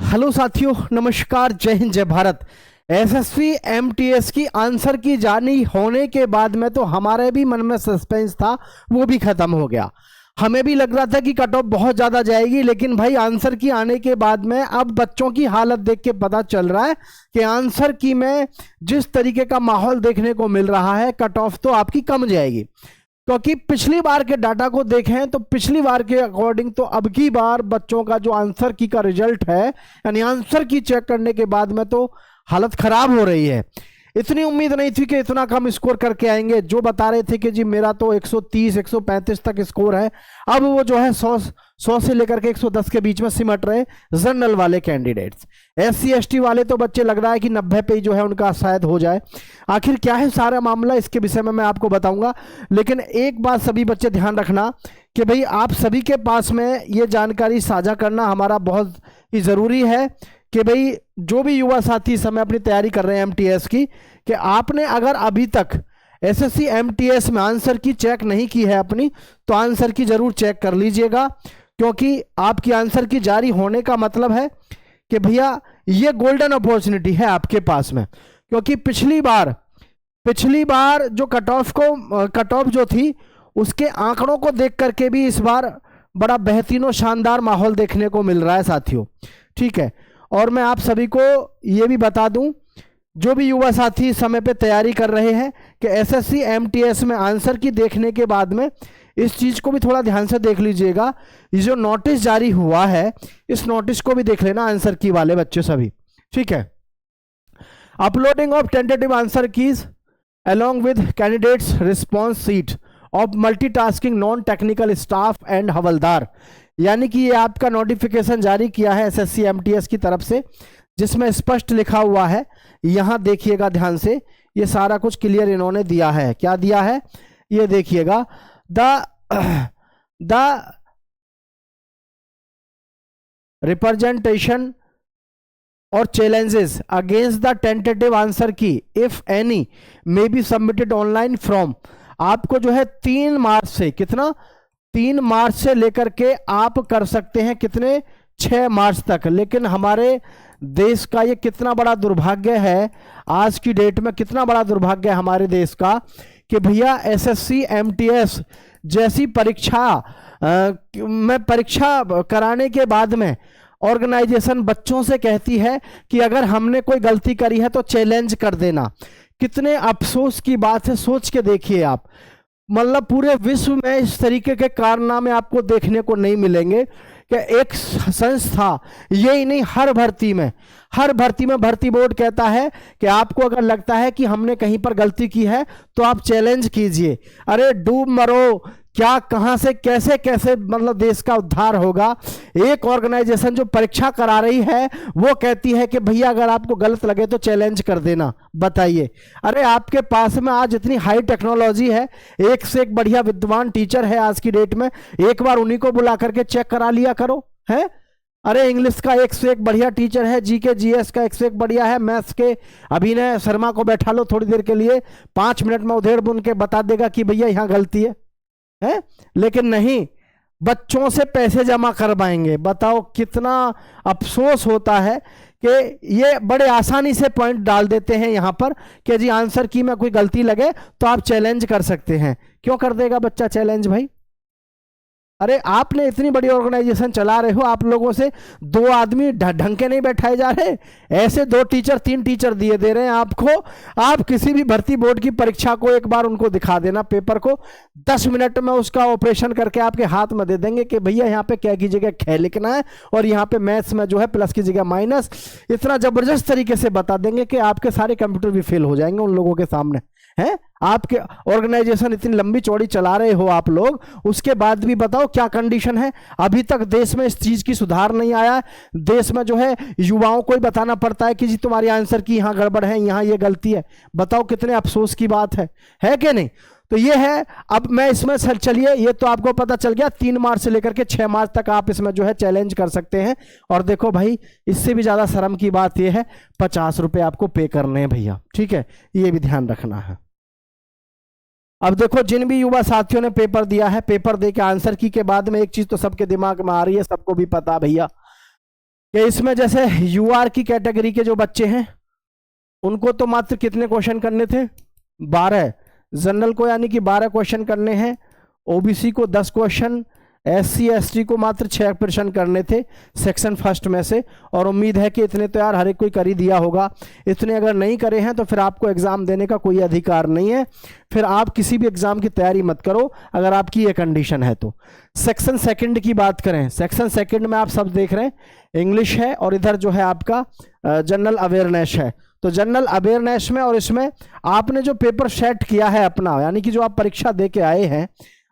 Hello साथियों, नमस्कार, जय हिंद, जय भारत। एसएससी एमटीएस की आंसर की जानी होने के बाद में तो हमारे भी मन में सस्पेंस था, वो भी खत्म हो गया। हमें भी लग रहा था कि कट ऑफ बहुत ज़्यादा जाएगी, लेकिन भाई आंसर की आने के बाद में अब बच्चों की हालत देख के पता चल रहा है कि आंसर की में जिस तरीके का माहौल देखने को मिल रहा है, कट ऑफ तो आपकी कम जाएगी। क्योंकि पिछली बार के डाटा को देखें तो पिछली बार के अकॉर्डिंग तो अब की बार बच्चों का जो आंसर की का रिजल्ट है, यानी आंसर की चेक करने के बाद में तो हालत खराब हो रही है। इतनी उम्मीद नहीं थी कि इतना कम स्कोर करके आएंगे। जो बता रहे थे कि जी मेरा तो 130 135 तक स्कोर है, अब वो जो है 100 से लेकर के 110 के बीच में सिमट रहे जनरल वाले कैंडिडेट्स। SC ST वाले तो बच्चे लग रहा है कि 90 पे जो है उनका शायद हो जाए। आखिर क्या है सारा मामला, इसके विषय में मैं आपको बताऊंगा। लेकिन एक बात सभी बच्चे ध्यान रखना कि भाई आप सभी के पास में ये जानकारी साझा करना हमारा बहुत ही ज़रूरी है कि भाई जो भी युवा साथी इस समय अपनी तैयारी कर रहे हैं MTS की, कि आपने अगर अभी तक SSC MTS में आंसर की चेक नहीं की है अपनी, तो आंसर की जरूर चेक कर लीजिएगा। क्योंकि आपकी आंसर की जारी होने का मतलब है कि भैया ये गोल्डन अपॉर्चुनिटी है आपके पास में। क्योंकि पिछली बार जो कट ऑफ जो थी उसके आंकड़ों को देख करके भी इस बार बड़ा बेहतरीन और शानदार माहौल देखने को मिल रहा है साथियों, ठीक है। और मैं आप सभी को ये भी बता दूं, जो भी युवा साथी समय पे तैयारी कर रहे हैं, कि SSC MTS में आंसर की देखने के बाद में इस चीज़ को भी थोड़ा ध्यान से देख लीजिएगा। ये जो नोटिस जारी हुआ है, इस नोटिस को भी देख लेना आंसर की वाले बच्चे सभी, ठीक है। Uploading of tentative answer keys along with candidates response sheet of multitasking non technical staff and havaldar, यानी कि ये आपका नोटिफिकेशन जारी किया है SSC MTS की तरफ से, जिसमें स्पष्ट लिखा हुआ है, यहां देखिएगा ध्यान से, ये सारा कुछ क्लियर इन्होंने दिया है। क्या दिया है ये देखिएगा। द रिप्रेजेंटेशन और challenges against the tentative answer key if any may be submitted online from, आपको जो है 3 मार्च से, कितना 3 मार्च से लेकर के आप कर सकते हैं कितने 6 मार्च तक। लेकिन हमारे देश का ये कितना बड़ा दुर्भाग्य है, आज की डेट में कितना बड़ा दुर्भाग्य है हमारे देश का, कि भैया SSC MTS जैसी परीक्षा में परीक्षा कराने के बाद में ऑर्गेनाइजेशन बच्चों से कहती है कि अगर हमने कोई गलती करी है तो चैलेंज कर देना। कितने अफसोस की बात है, सोच के देखिए आप। मतलब पूरे विश्व में इस तरीके के कारनामे आपको देखने को नहीं मिलेंगे कि एक संस्था, यही नहीं हर भर्ती में भर्ती बोर्ड कहता है कि आपको अगर लगता है कि हमने कहीं पर गलती की है तो आप चैलेंज कीजिए। अरे डूब मरो, क्या कहां से कैसे कैसे मतलब देश का उद्धार होगा। एक ऑर्गेनाइजेशन जो परीक्षा करा रही है वो कहती है कि भैया अगर आपको गलत लगे तो चैलेंज कर देना। बताइए, अरे आपके पास में आज इतनी हाई टेक्नोलॉजी है, एक से एक बढ़िया विद्वान टीचर है आज की डेट में, एक बार उन्हीं को बुला करके चेक करा लिया करो, है। अरे इंग्लिश का एक से एक बढ़िया टीचर है, GK GS का एक से एक बढ़िया है, मैथ्स के अभिनय शर्मा को बैठा लो थोड़ी देर के लिए, 5 मिनट में उधेड़ बुन के बता देगा कि भैया यहाँ गलती है। लेकिन नहीं, बच्चों से पैसे जमा करवाएंगे। बताओ कितना अफसोस होता है कि ये बड़े आसानी से पॉइंट डाल देते हैं यहाँ पर कि जी आंसर की में कोई गलती लगे तो आप चैलेंज कर सकते हैं। क्यों कर देगा बच्चा चैलेंज भाई? अरे आपने इतनी बड़ी ऑर्गेनाइजेशन चला रहे हो, आप लोगों से 2 आदमी ढंग के नहीं बैठाए जा रहे, ऐसे 2 टीचर 3 टीचर दिए दे रहे हैं आपको। आप किसी भी भर्ती बोर्ड की परीक्षा को एक बार उनको दिखा देना, पेपर को 10 मिनट में उसका ऑपरेशन करके आपके हाथ में दे देंगे कि भैया यहाँ पे क्या की जगह ख लिखना है और यहाँ पे मैथ्स में जो है प्लस की जगह माइनस। इतना जबरदस्त तरीके से बता देंगे कि आपके सारे कंप्यूटर भी फेल हो जाएंगे उन लोगों के सामने, है। आपके ऑर्गेनाइजेशन इतनी लंबी चौड़ी चला रहे हो आप लोग, उसके बाद भी बताओ क्या कंडीशन है। अभी तक देश में इस चीज की सुधार नहीं आया। देश में जो है युवाओं को ही बताना पड़ता है कि जी तुम्हारी आंसर की यहाँ गड़बड़ है, यहाँ ये गलती है। बताओ कितने अफसोस की बात है कि नहीं? तो ये है। अब मैं इसमें चलिए, ये तो आपको पता चल गया 3 मार्च से लेकर के 6 मार्च तक आप इसमें जो है चैलेंज कर सकते हैं। और देखो भाई, इससे भी ज्यादा शर्म की बात ये है 50 रुपए आपको पे करने हैं भैया, ठीक है, ये भी ध्यान रखना है। अब देखो, जिन भी युवा साथियों ने पेपर दिया है, पेपर दे के आंसर की के बाद में एक चीज तो सबके दिमाग में आ रही है, सबको भी पता भैया कि इसमें जैसे यूआर की कैटेगरी के जो बच्चे हैं उनको तो मात्र कितने क्वेश्चन करने थे, 12। जनरल को यानी कि 12 क्वेश्चन करने हैं, ओबीसी को 10 क्वेश्चन, एससी एसटी को मात्र 6 प्रश्न करने थे सेक्शन फर्स्ट में से। और उम्मीद है कि इतने तो यार हर एक कोई कर ही दिया होगा। इतने अगर नहीं करे हैं तो फिर आपको एग्जाम देने का कोई अधिकार नहीं है, फिर आप किसी भी एग्जाम की तैयारी मत करो अगर आपकी ये कंडीशन है तो। सेक्शन सेकंड की बात करें, सेक्शन सेकंड में आप सब देख रहे हैं इंग्लिश है और इधर जो है आपका जनरल अवेयरनेस है। तो जनरल अवेयरनेस में और इसमें आपने जो पेपर सेट किया है अपना, यानी कि जो आप परीक्षा दे के आए हैं,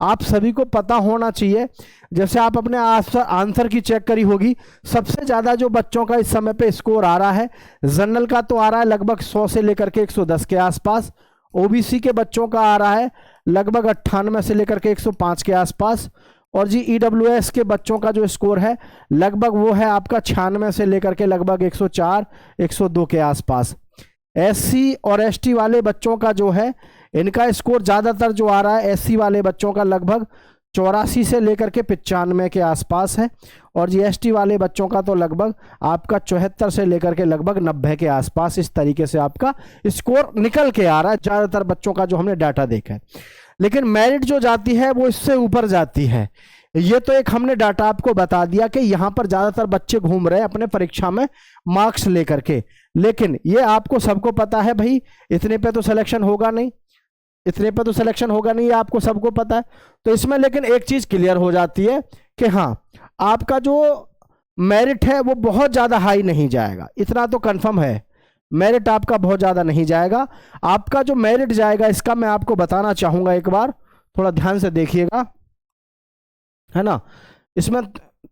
आप सभी को पता होना चाहिए। जैसे आप अपने आंसर की चेक करी होगी, सबसे ज़्यादा जो बच्चों का इस समय पे स्कोर आ रहा है, जनरल का तो आ रहा है लगभग 100 से लेकर के 110 के आसपास, ओबीसी के बच्चों का आ रहा है लगभग 98 से लेकर के 105 के आसपास, और जी ईडब्ल्यूएस के बच्चों का जो स्कोर है लगभग वो है आपका 96 से लेकर के लगभग 104 102 के आसपास। एससी और एसटी वाले बच्चों का जो है इनका स्कोर ज़्यादातर जो आ रहा है एससी वाले बच्चों का लगभग 84 से लेकर के 95 के आसपास है, और जीएसटी वाले बच्चों का तो लगभग आपका 74 से लेकर के लगभग 90 के आसपास। इस तरीके से आपका स्कोर निकल के आ रहा है ज़्यादातर बच्चों का जो हमने डाटा देखा है। लेकिन मेरिट जो जाती है वो इससे ऊपर जाती है। ये तो एक हमने डाटा आपको बता दिया कि यहाँ पर ज़्यादातर बच्चे घूम रहे हैं अपने परीक्षा में मार्क्स लेकर के, लेकिन ये आपको सबको पता है भाई इतने पे तो सिलेक्शन होगा नहीं, इतने पे तो सिलेक्शन होगा नहीं, ये आपको सबको पता है। तो इसमें लेकिन एक चीज क्लियर हो जाती है कि हाँ आपका जो मेरिट है वो बहुत ज्यादा हाई नहीं जाएगा, इतना तो कंफर्म है, मेरिट आपका बहुत ज्यादा नहीं जाएगा। आपका जो मेरिट जाएगा इसका मैं आपको बताना चाहूंगा, एक बार थोड़ा ध्यान से देखिएगा, है ना, इसमें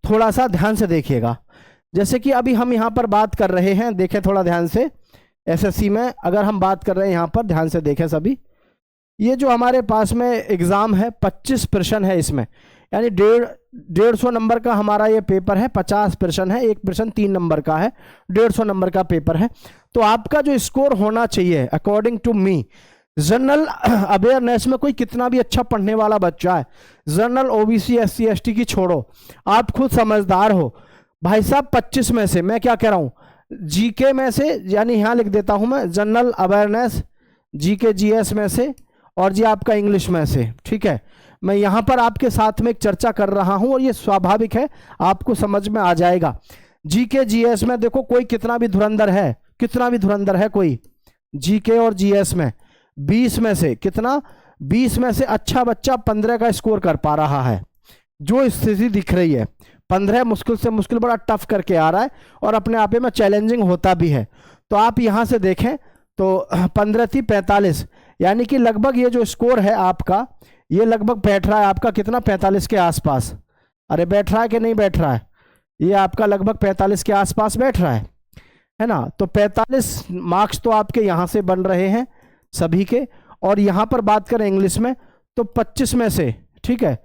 थोड़ा सा ध्यान से देखिएगा। जैसे कि अभी हम यहाँ पर बात कर रहे हैं, देखें थोड़ा ध्यान से, एसएससी में अगर हम बात कर रहे हैं यहाँ पर ध्यान से देखें सभी, ये जो हमारे पास में एग्ज़ाम है 25 प्रश्न है इसमें, यानी 150 नंबर का हमारा ये पेपर है, 50 प्रश्न है, एक प्रश्न 3 नंबर का है, 150 नंबर का पेपर है। तो आपका जो स्कोर होना चाहिए according to me, general awareness में कोई कितना भी अच्छा पढ़ने वाला बच्चा है, जनरल ओबीसी एससी एसटी की छोड़ो, आप खुद समझदार हो भाई साहब, 25 में से मैं क्या कह रहा हूँ, जीके में से, यानी यहाँ लिख देता हूँ मैं जनरल अवेयरनेस, जीके जीएस में से, और जी आपका इंग्लिश में से, ठीक है। मैं यहाँ पर आपके साथ में एक चर्चा कर रहा हूँ और ये स्वाभाविक है, आपको समझ में आ जाएगा। जीके जीएस में देखो कोई कितना भी धुरंधर है, कितना भी धुरंधर है कोई, जीके और जीएस में 20 में से कितना, 20 में से अच्छा बच्चा 15 का स्कोर कर पा रहा है। जो स्थिति दिख रही है 15 मुश्किल से मुश्किल बड़ा टफ करके आ रहा है और अपने आप में चैलेंजिंग होता भी है। तो आप यहाँ से देखें तो 15 थी 45, यानी कि लगभग ये जो स्कोर है आपका, ये लगभग बैठ रहा है आपका कितना, 45 के आसपास। अरे बैठ रहा है कि नहीं बैठ रहा है, ये आपका लगभग 45 के आसपास बैठ रहा है ना। तो 45 मार्क्स तो आपके यहाँ से बन रहे हैं सभी के। और यहाँ पर बात करें इंग्लिश में तो 25 में से, ठीक है,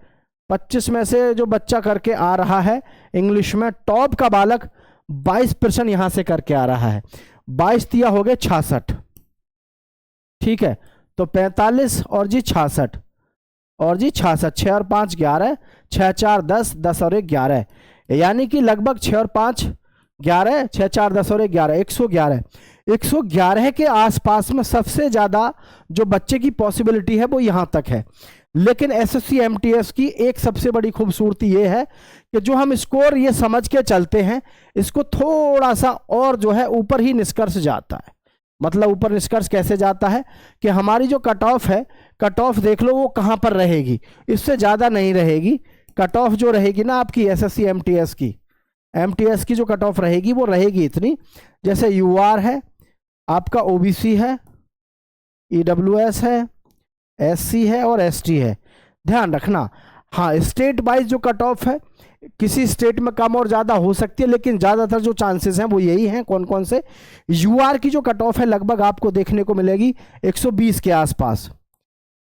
25 में से जो बच्चा करके आ रहा है इंग्लिश में, टॉप का बालक 22% यहाँ से करके आ रहा है, 22 दिया हो गए 66, ठीक है। तो 45 और जी 66, और जी 66, 6 और 5 11, 6 4 10, 10 और 1 11, यानी कि लगभग 6 और 5 11, 6 4 10 और 1 11, 111, 111 के आसपास में सबसे ज़्यादा जो बच्चे की पॉसिबिलिटी है वो यहाँ तक है। लेकिन एसएससी एमटीएस की एक सबसे बड़ी खूबसूरती ये है कि जो हम स्कोर ये समझ के चलते हैं, इसको थोड़ा सा और जो है ऊपर ही निष्कर्ष जाता है। मतलब ऊपर निष्कर्ष कैसे जाता है कि हमारी जो कट ऑफ है, कट ऑफ देख लो वो कहाँ पर रहेगी, इससे ज़्यादा नहीं रहेगी। कट ऑफ जो रहेगी ना आपकी एसएससी एमटीएस की जो कट ऑफ रहेगी वो रहेगी इतनी, जैसे यूआर है आपका, ओबीसी है, ईडब्ल्यूएस है, एससी है और एसटी है, ध्यान रखना। हाँ, स्टेट वाइज जो कट ऑफ है किसी स्टेट में कम और ज़्यादा हो सकती है, लेकिन ज़्यादातर जो चांसेस हैं वो यही हैं। कौन कौन से, यूआर की जो कट ऑफ है लगभग आपको देखने को मिलेगी 120 के आसपास,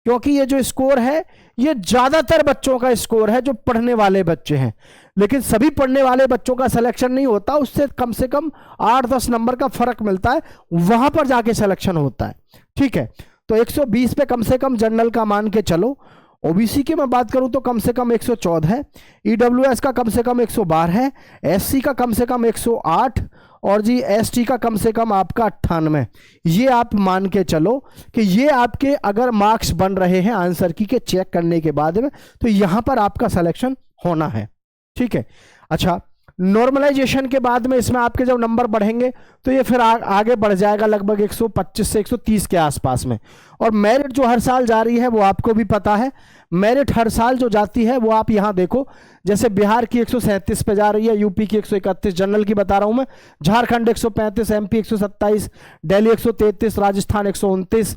क्योंकि ये जो स्कोर है ये ज़्यादातर बच्चों का स्कोर है जो पढ़ने वाले बच्चे हैं। लेकिन सभी पढ़ने वाले बच्चों का सिलेक्शन नहीं होता, उससे कम से कम 8-10 नंबर का फर्क मिलता है, वहां पर जाके सिलेक्शन होता है, ठीक है। तो 120 पे कम से कम जनरल का मान के चलो, ओबीसी की मैं बात करूं तो कम से कम 114 है, ईडब्ल्यूएस का कम से कम 112 है, एससी का कम से कम 108 और जी एसटी का कम से कम आपका 98। ये आप मान के चलो कि ये आपके अगर मार्क्स बन रहे हैं आंसर की के चेक करने के बाद में, तो यहां पर आपका सिलेक्शन होना है। ठीक है, अच्छा नॉर्मलाइजेशन के बाद में इसमें आपके जब नंबर बढ़ेंगे तो ये फिर आगे बढ़ जाएगा लगभग 125 से 130 के आसपास में। और मेरिट जो हर साल जा रही है वो आपको भी पता है, मेरिट हर साल जो जाती है वो आप यहाँ देखो, जैसे बिहार की 137 पे जा रही है, यूपी की 131, जनरल की बता रहा हूँ मैं, झारखंड 135, एमपी 127, दिल्ली 133, राजस्थान 129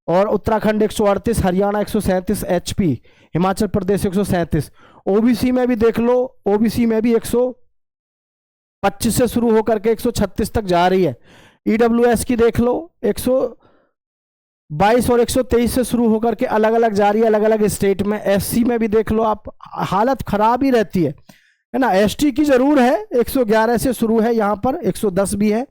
और उत्तराखंड 138, हरियाणा 137, एचपी हिमाचल प्रदेश 137। ओबीसी में भी देख लो, ओबीसी में भी 125 से शुरू होकर के 136 तक जा रही है। ईडब्ल्यूएस की देख लो 122 और 123 से शुरू होकर के अलग अलग जा रही है अलग अलग स्टेट में। एससी में भी देख लो आप, हालत खराब ही रहती है ना। एसटी की जरूर है 111 से शुरू है, यहाँ पर 110 भी है,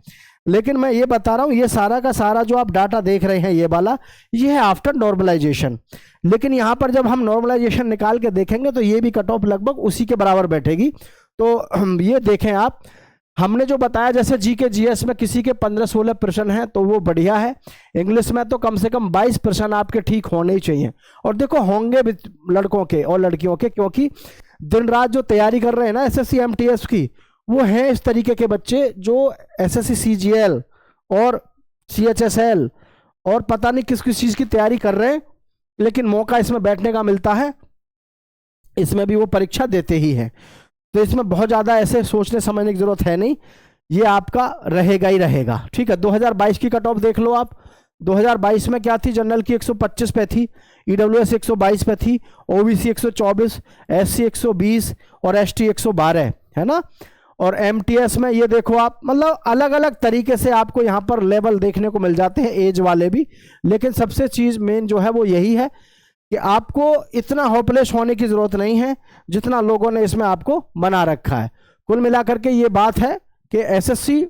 लेकिन मैं ये बता रहा हूँ ये सारा का सारा जो आप डाटा देख रहे हैं ये वाला, ये है आफ्टर नॉर्मलाइजेशन। लेकिन यहाँ पर जब हम नॉर्मलाइजेशन निकाल के देखेंगे तो ये भी कट ऑफ लगभग उसी के बराबर बैठेगी। तो ये देखें आप, हमने जो बताया जैसे जी के जीएस में किसी के 15-16% हैं तो वो बढ़िया है, इंग्लिश में तो कम से कम 22% आपके ठीक होने ही चाहिए। और देखो होंगे भी लड़कों के और लड़कियों के, क्योंकि दिन रात जो तैयारी कर रहे हैं ना एसएससी एमटीएस की, वो हैं इस तरीके के बच्चे जो एसएससी सीजीएल और सीएचएसएल और पता नहीं किस किस चीज़ की तैयारी कर रहे हैं, लेकिन मौका इसमें बैठने का मिलता है, इसमें भी वो परीक्षा देते ही हैं। तो इसमें बहुत ज़्यादा ऐसे सोचने समझने की जरूरत है नहीं, ये आपका रहेगा ही रहेगा। ठीक है, 2022 की कट ऑफ देख लो आप, 2022 में क्या थी, जनरल की 125 पे थी, ईडब्ल्यूएस 122 पे थी, ओबीसी 124, एससी 120 और एसटी 112 है ना। और एमटीएस में ये देखो आप, मतलब अलग अलग तरीके से आपको यहाँ पर लेवल देखने को मिल जाते हैं, एज वाले भी। लेकिन सबसे चीज़ मेन जो है वो यही है कि आपको इतना होपलेस होने की ज़रूरत नहीं है जितना लोगों ने इसमें आपको बना रखा है। कुल मिलाकर के ये बात है कि एसएससी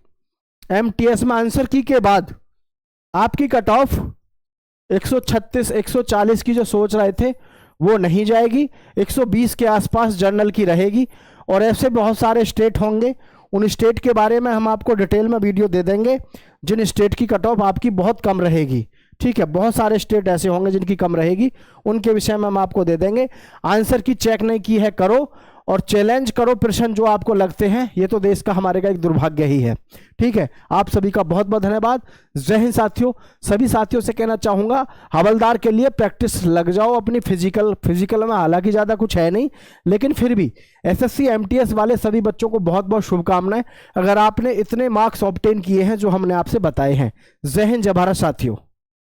एमटीएस में आंसर की के बाद आपकी कट ऑफ 136 140 की जो सोच रहे थे वो नहीं जाएगी, 120 के आसपास जनरल की रहेगी। और ऐसे बहुत सारे स्टेट होंगे, उन स्टेट के बारे में हम आपको डिटेल में वीडियो दे देंगे जिन स्टेट की कट ऑफ आपकी बहुत कम रहेगी। ठीक है, बहुत सारे स्टेट ऐसे होंगे जिनकी कम रहेगी, उनके विषय में हम आपको दे देंगे। आंसर की चेक नहीं की है करो और चैलेंज करो प्रश्न जो आपको लगते हैं, ये तो देश का हमारे का एक दुर्भाग्य ही है। ठीक है, आप सभी का बहुत बहुत धन्यवाद। जय हिंद साथियों। सभी साथियों से कहना चाहूँगा हवलदार के लिए प्रैक्टिस लग जाओ अपनी फिजिकल में, हालांकि ज़्यादा कुछ है नहीं, लेकिन फिर भी एसएससी एमटीएस वाले सभी बच्चों को बहुत बहुत शुभकामनाएं, अगर आपने इतने मार्क्स ऑब्टेन किए हैं जो हमने आपसे बताए हैं। जय हिंद, जय भारत साथियों।